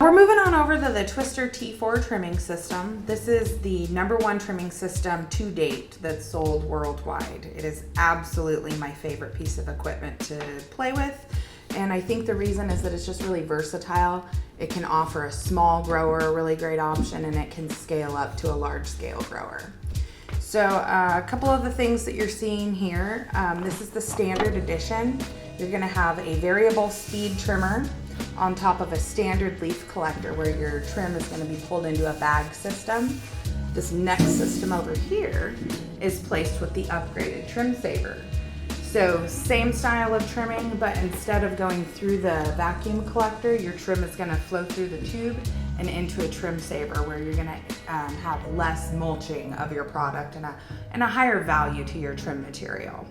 We're moving on over to the Twister T4 trimming system. This is the #1 trimming system to date that's sold worldwide. It is absolutely my favorite piece of equipment to play with. And I think the reason is that it's just really versatile. It can offer a small grower a really great option, and it can scale up to a large scale grower. So a couple of the things that you're seeing here, this is the standard edition. You're gonna have a variable speed trimmer on top of a standard leaf collector where your trim is gonna be pulled into a bag system. This next system over here is placed with the upgraded trim saver. So same style of trimming, but instead of going through the vacuum collector, your trim is gonna flow through the tube and into a trim saver where you're gonna have less mulching of your product and a higher value to your trim material.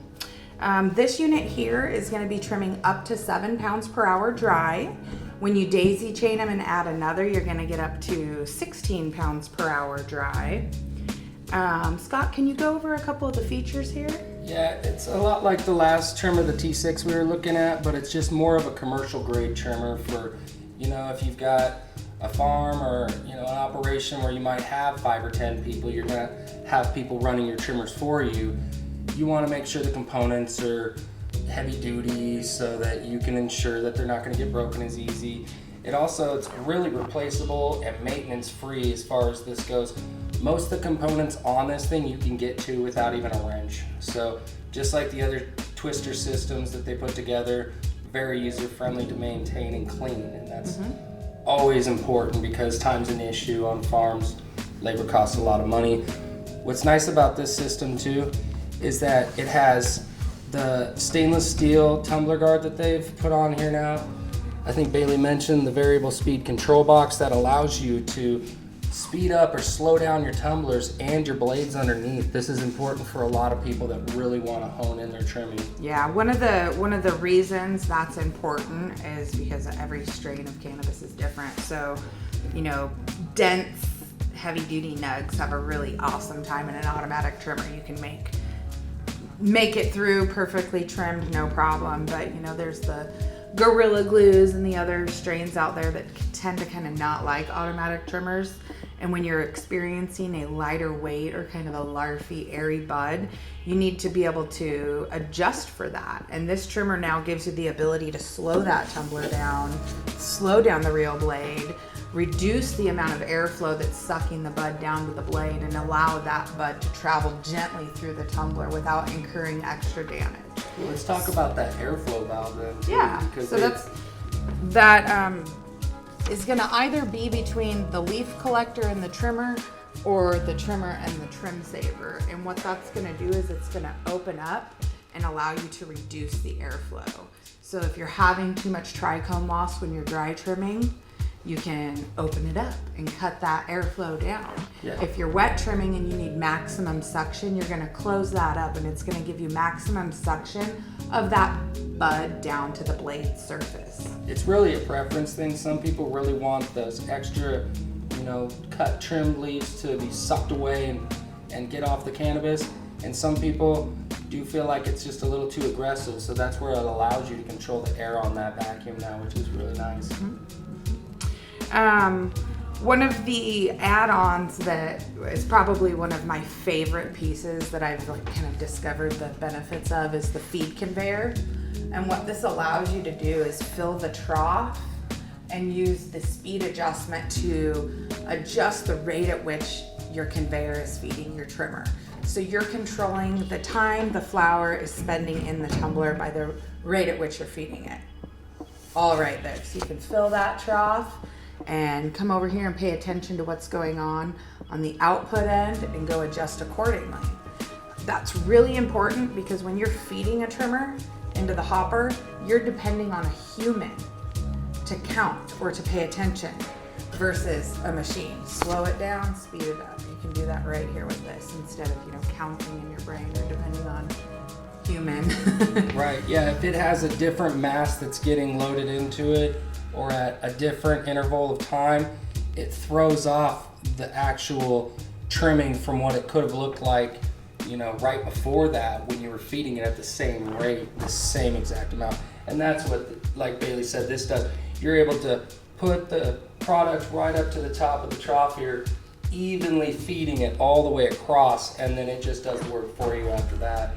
This unit here is gonna be trimming up to 7 pounds per hour dry. When you daisy chain them and add another, you're gonna get up to 16 pounds per hour dry. Scott, can you go over a couple of the features here? Yeah, it's a lot like the last trimmer, the T6 we were looking at, but it's just more of a commercial grade trimmer for, if you've got a farm or, an operation where you might have 5 or 10 people, you're gonna have people running your trimmers for you. You wanna make sure the components are heavy duty so that you can ensure that they're not gonna get broken as easy. It's really replaceable and maintenance free as far as this goes. Most of the components on this thing you can get to without even a wrench. So just like the other Twister systems that they put together, very user friendly to maintain and clean. And that's always important because time's an issue on farms. Labor costs a lot of money. What's nice about this system too is that it has the stainless steel tumbler guard that they've put on here now. I think Bailey mentioned the variable speed control box that allows you to speed up or slow down your tumblers and your blades underneath. This is important for a lot of people that really want to hone in their trimming. Yeah, one of the reasons that's important is because every strain of cannabis is different. So, dense, heavy duty nugs have a really awesome time in an automatic trimmer. You can make it through perfectly trimmed, no problem. But there's the Gorilla Glues and the other strains out there that tend to kind of not like automatic trimmers. And when you're experiencing a lighter weight or kind of a larfy, airy bud, you need to be able to adjust for that. And this trimmer now gives you the ability to slow that tumbler down, slow down the reel blade, reduce the amount of airflow that's sucking the bud down to the blade, and allow that bud to travel gently through the tumbler without incurring extra damage. Well, let's talk about that airflow valve then. Yeah, so that is gonna either be between the leaf collector and the trimmer, or the trimmer and the trim saver. And what that's gonna do is it's gonna open up and allow you to reduce the airflow. So if you're having too much trichome loss when you're dry trimming, you can open it up and cut that airflow down. Yeah. If you're wet trimming and you need maximum suction, you're gonna close that up and it's gonna give you maximum suction of that bud down to the blade surface. It's really a preference thing. Some people really want those extra, cut trimmed leaves to be sucked away and get off the cannabis. And some people do feel like it's just a little too aggressive. So that's where it allows you to control the air on that vacuum now, which is really nice. One of the add-ons that is probably one of my favorite pieces that I've kind of discovered the benefits of is the feed conveyor. And what this allows you to do is fill the trough and use the speed adjustment to adjust the rate at which your conveyor is feeding your trimmer. So you're controlling the time the flower is spending in the tumbler by the rate at which you're feeding it. All right there. So you can fill that trough and come over here and pay attention to what's going on the output end and go adjust accordingly. That's really important because when you're feeding a trimmer into the hopper, you're depending on a human to count or to pay attention versus a machine. Slow it down, speed it up. You can do that right here with this instead of counting in your brain or depending on human. Right, yeah, if it has a different mass that's getting loaded into it or at a different interval of time, it throws off the actual trimming from what it could have looked like, right before that when you were feeding it at the same rate, the same exact amount. And that's what, like Bailey said, this does. You're able to put the product right up to the top of the trough here, evenly feeding it all the way across, and then it just does the work for you after that.